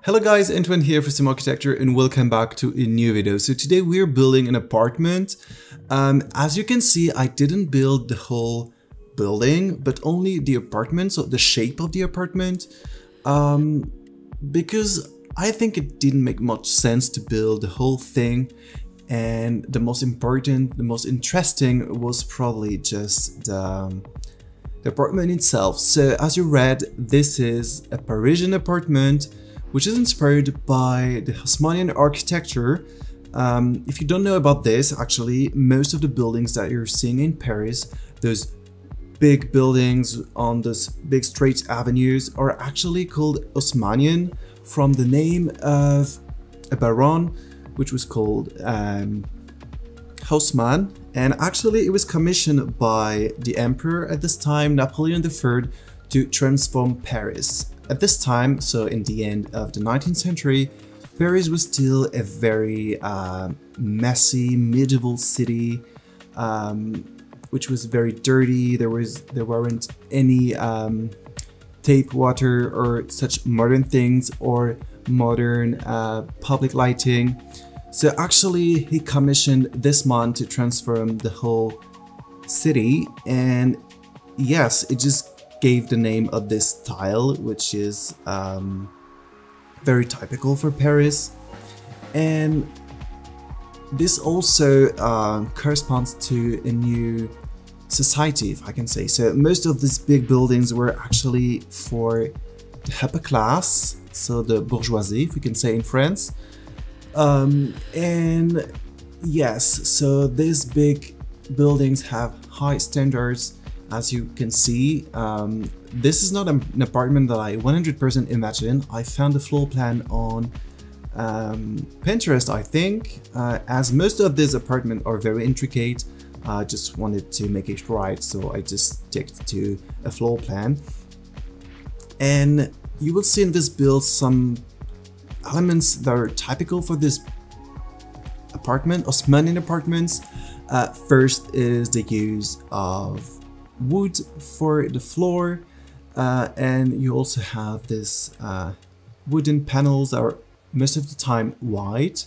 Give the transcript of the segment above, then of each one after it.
Hello guys, Antoine here for Simarchitecture and welcome back to a new video. So today we're building an apartment. As you can see, I didn't build the whole building, but only the apartment, so the shape of the apartment. Because I think it didn't make much sense to build the whole thing. And the most important, the most interesting was probably just the apartment itself. So as you read, this is a Parisian apartment, which is inspired by the Haussmannian architecture. If you don't know about this, actually, most of the buildings that you're seeing in Paris, those big buildings on those big straight avenues, are actually called Haussmannian from the name of a baron, which was called Haussmann. And actually, it was commissioned by the emperor at this time, Napoleon III, to transform Paris. At this time, so in the end of the 19th century, Paris was still a very messy medieval city, which was very dirty. There weren't any tap water or such modern things or modern public lighting. So actually, he commissioned this man to transform the whole city, and yes, it just gave the name of this style, which is very typical for Paris. And this also corresponds to a new society, if I can say. So most of these big buildings were actually for the upper class, so the bourgeoisie, if we can say in France. And yes, so these big buildings have high standards. As you can see, this is not an apartment that I 100% imagine. I found the floor plan on Pinterest, I think. As most of these apartments are very intricate, I just wanted to make it right, so I just stick to a floor plan. And you will see in this build some elements that are typical for this apartment, Haussmannian apartments. First is the use of wood for the floor, and you also have this wooden panels that are most of the time white.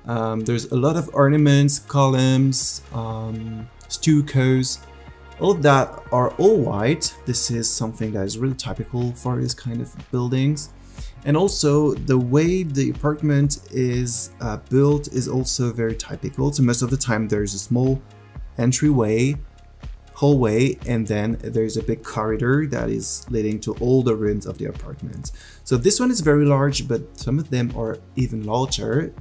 There's a lot of ornaments, columns, stuccos, all of that are all white. This is something that is really typical for this kind of buildings. And also the way the apartment is built is also very typical. So most of the time there's a small entryway, hallway, and then there's a big corridor that is leading to all the rooms of the apartment. So this one is very large, but some of them are even larger.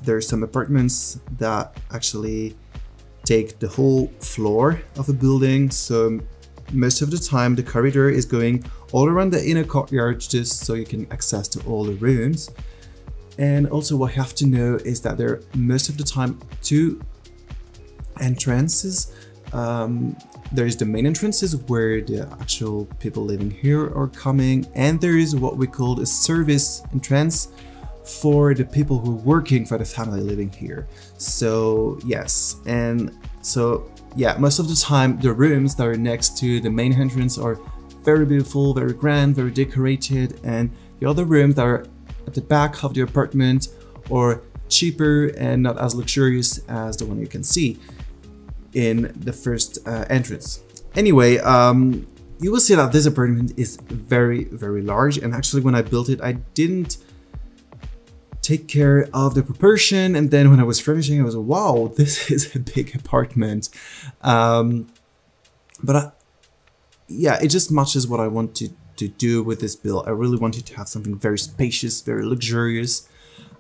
There's some apartments that actually take the whole floor of a building. So most of the time the corridor is going all around the inner courtyard just so you can access to all the rooms. And also what you have to know is that there are most of the time two entrances. There is the main entrances where the actual people living here are coming, and there is what we call a service entrance for the people who are working for the family living here. So yes, and so yeah, most of the time the rooms that are next to the main entrance are very beautiful, very grand, very decorated, and the other rooms that are at the back of the apartment are cheaper and not as luxurious as the one you can see in the first entrance. Anyway, you will see that this apartment is very, very large, and actually when I built it, I didn't take care of the proportion, and then when I was furnishing, I was, wow, this is a big apartment. Yeah, it just matches what I wanted to do with this build. I really wanted to have something very spacious, very luxurious.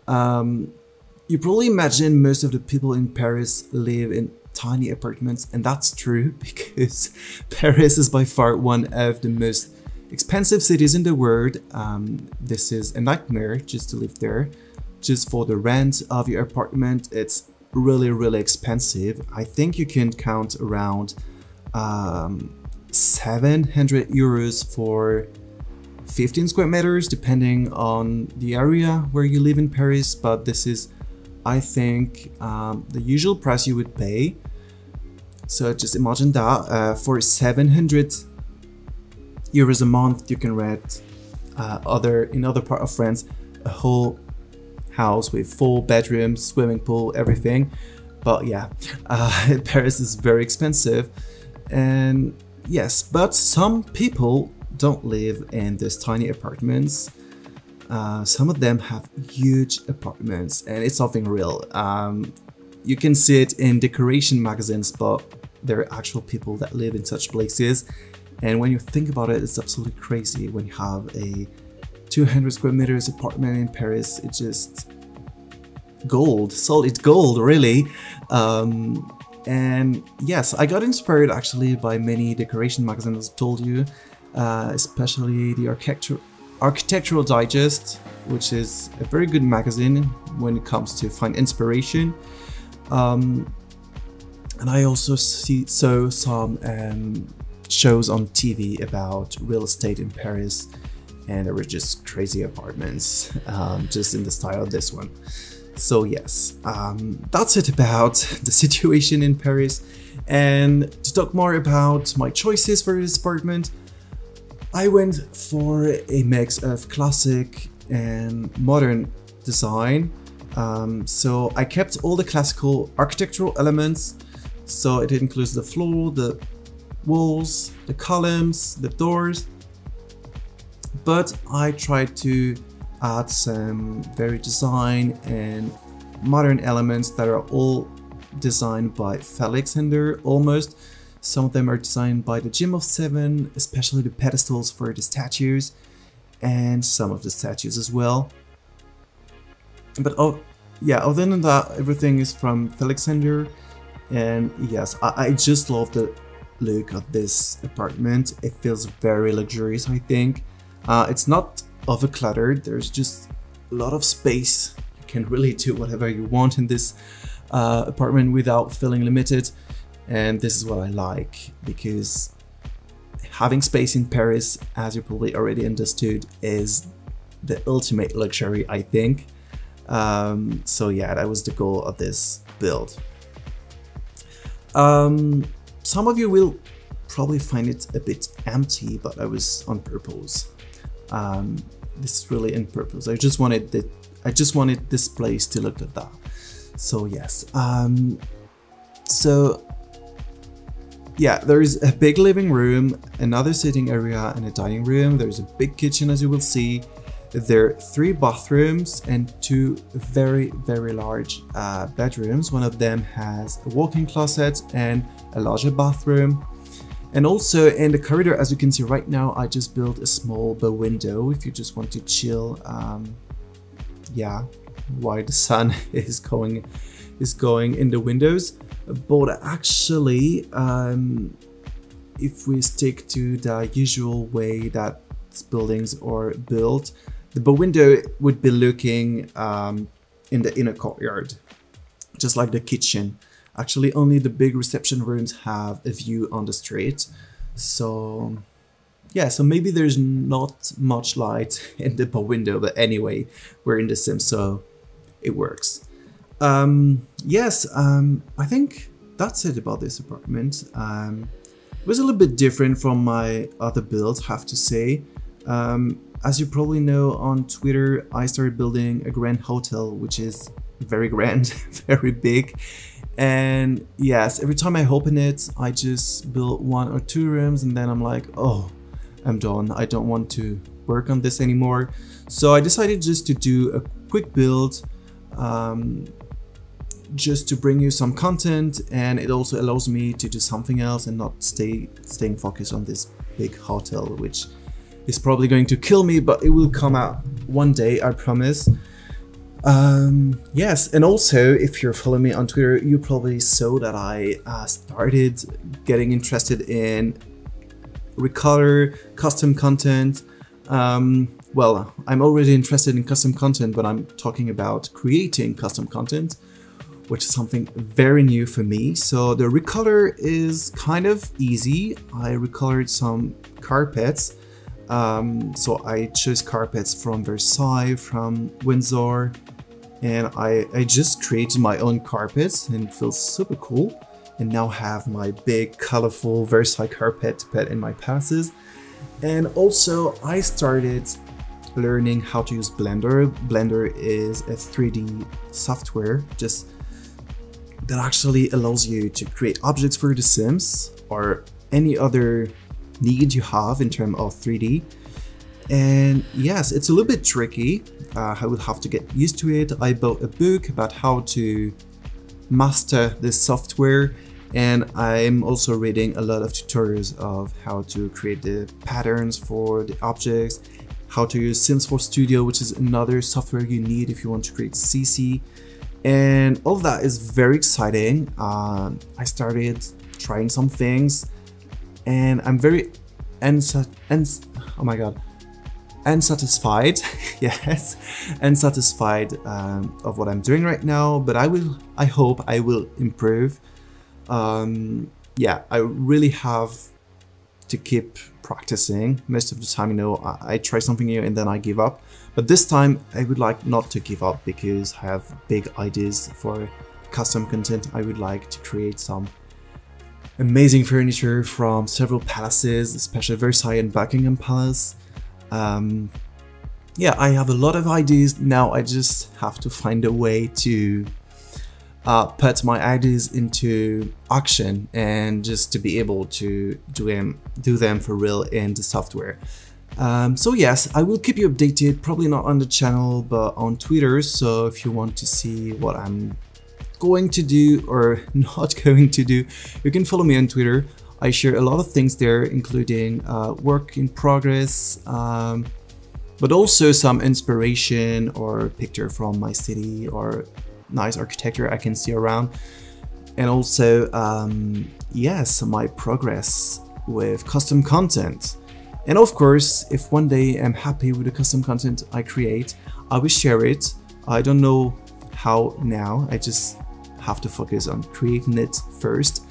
You probably imagine most of the people in Paris live in tiny apartments, and that's true because Paris is by far one of the most expensive cities in the world. This is a nightmare just to live there. Just for the rent of your apartment, it's really, really expensive. I think you can count around 700 euros for 15 square meters, depending on the area where you live in Paris, but this is, I think, the usual price you would pay. So just imagine that for 700 euros a month, you can rent in other part of France a whole house with 4 bedrooms, swimming pool, everything. But yeah, Paris is very expensive, and yes, but some people don't live in these tiny apartments. Some of them have huge apartments, and it's something real. You can see it in decoration magazines, but there are actual people that live in such places. And when you think about it, it's absolutely crazy. When you have a 200 square meters apartment in Paris, it's just gold, solid gold, really. And yes, I got inspired actually by many decoration magazines, as I told you, especially the Architectural Digest, which is a very good magazine when it comes to find inspiration. And I also saw some shows on TV about real estate in Paris, and there were just crazy apartments, just in the style of this one. So yes, that's it about the situation in Paris. And to talk more about my choices for this apartment, I went for a mix of classic and modern design. So I kept all the classical architectural elements. So it includes the floor, the walls, the columns, the doors. But I tried to add some very design and modern elements that are all designed by Alexander almost. Some of them are designed by the Gym of 7, especially the pedestals for the statues, and some of the statues as well. But oh yeah, other than that, everything is from Alexander. And yes, I just love the look of this apartment. It feels very luxurious, I think. It's not overcluttered, there's just a lot of space. You can really do whatever you want in this apartment without feeling limited. And this is what I like, because having space in Paris, as you probably already understood, is the ultimate luxury, I think. So yeah, that was the goal of this build. Some of you will probably find it a bit empty, but that was on purpose. This is really on purpose. I just wanted this place to look like that. So yes. So yeah, there is a big living room, another sitting area, and a dining room. There's a big kitchen, as you will see. There are 3 bathrooms and 2 very, very large bedrooms. One of them has a walk-in closet and a larger bathroom. And also in the corridor, as you can see right now, I just built a small bow window if you just want to chill. Yeah, while the sun is going in the windows. But actually, if we stick to the usual way that buildings are built, the bow window would be looking in the inner courtyard, just like the kitchen. Actually, only the big reception rooms have a view on the street. So yeah, so maybe there's not much light in the bow window, but anyway, we're in the sim, so it works. Yes, I think that's it about this apartment. It was a little bit different from my other builds, I have to say. As you probably know, on Twitter, I started building a grand hotel, which is very grand, very big. And yes, every time I open it, I just build 1 or 2 rooms, and then I'm like, oh, I'm done. I don't want to work on this anymore. So I decided just to do a quick build, just to bring you some content, and it also allows me to do something else and not staying focused on this big hotel, which is probably going to kill me, but it will come out one day, I promise. Yes, and also if you're following me on Twitter, you probably saw that I started getting interested in recolor, custom content. Well, I'm already interested in custom content, but I'm talking about creating custom content, which is something very new for me. So the recolor is kind of easy. I recolored some carpets. So I chose carpets from Versailles, from Windsor, and I just created my own carpets, and it feels super cool. And now have my big colorful Versailles carpet to put in my palaces. And also I started learning how to use Blender. Blender is a 3D software that actually allows you to create objects for The Sims or any other need you have in terms of 3D. And yes, it's a little bit tricky. I will have to get used to it. I bought a book about how to master this software, and I'm also reading a lot of tutorials of how to create the patterns for the objects, how to use Sims 4 Studio, which is another software you need if you want to create CC. And all of that is very exciting. I started trying some things, and I'm very unsatisfied yes, unsatisfied of what I'm doing right now, but I hope I will improve. Yeah, I really have to keep practicing. Most of the time, you know, I try something new and then I give up, but this time I would like not to give up because I have big ideas for custom content. I would like to create some amazing furniture from several palaces, especially Versailles and Buckingham Palace. Yeah, I have a lot of ideas now. I just have to find a way to put my ideas into action and just to be able to do them for real in the software. So yes, I will keep you updated, probably not on the channel, but on Twitter. So if you want to see what I'm going to do or not going to do, you can follow me on Twitter. I share a lot of things there, including work in progress, but also some inspiration or picture from my city or nice architecture I can see around. And also, yes, my progress with custom content. And of course, if one day I'm happy with the custom content I create, I will share it. I don't know how now, I just have to focus on creating it first.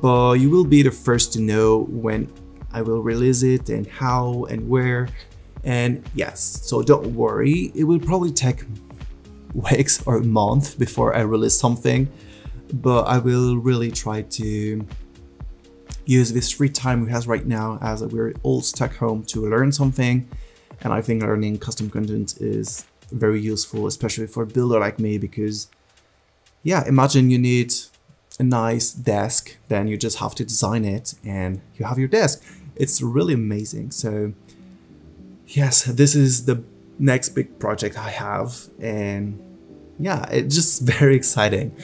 But you will be the first to know when I will release it and how and where. And yes, so don't worry, it will probably take weeks or a month before I release something, but I will really try to use this free time we have right now, as we're all stuck home, to learn something. And I think learning custom content is very useful, especially for a builder like me, because yeah, imagine you need a nice desk, then you just have to design it and you have your desk. It's really amazing. So yes, this is the next big project I have, and yeah, it's just very exciting.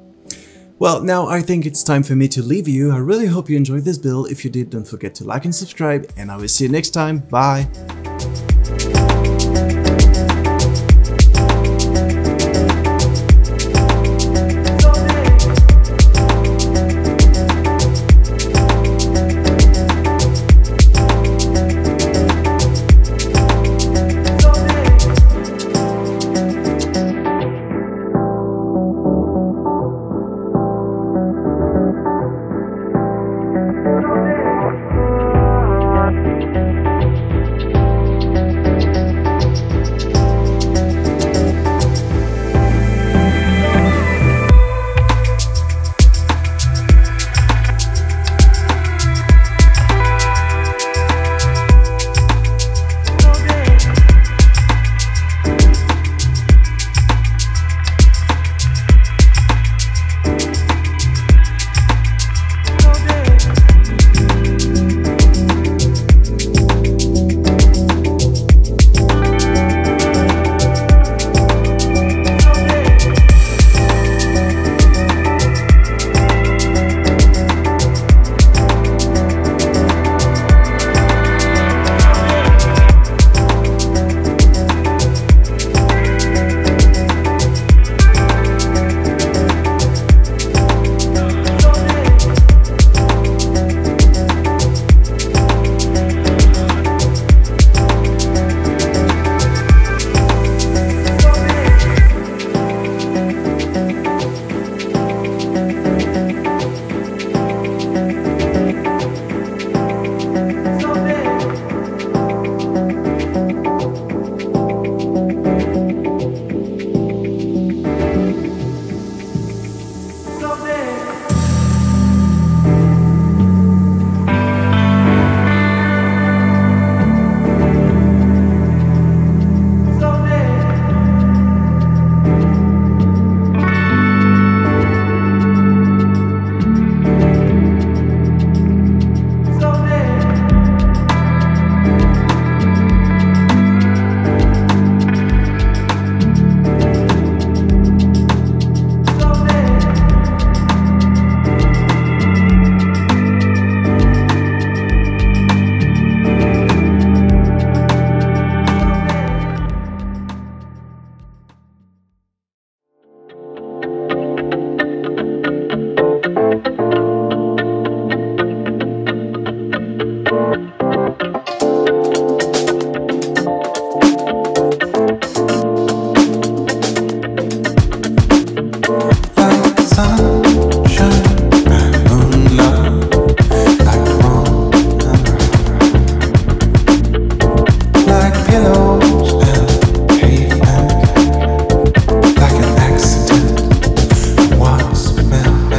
Well, now I think it's time for me to leave you. I really hope you enjoyed this build. If you did, don't forget to like and subscribe, and I will see you next time. Bye! roads and pavement, like an accident once meant.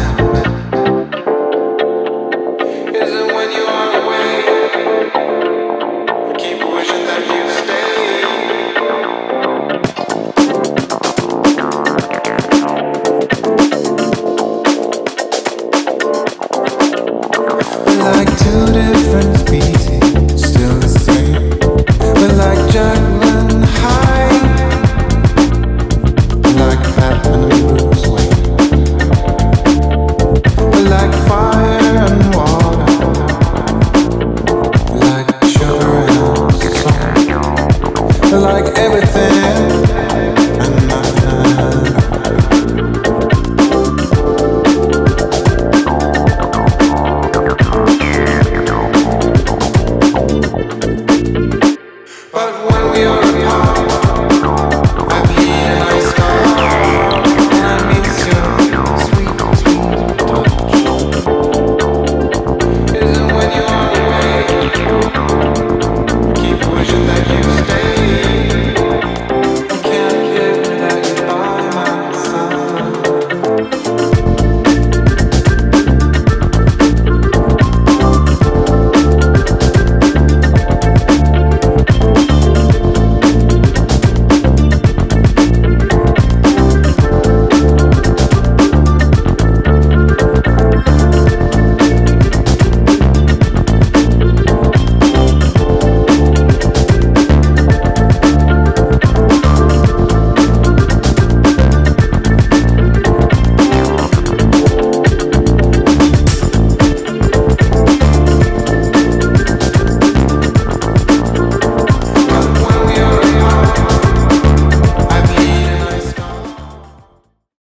Is it when you are away? I keep wishing that you stay. We're like two different species, still the same. We're like Jekyll and Hyde, like Batman and Bruce Wayne. We're like fire and water, we're like sugar and salt. We're like everything.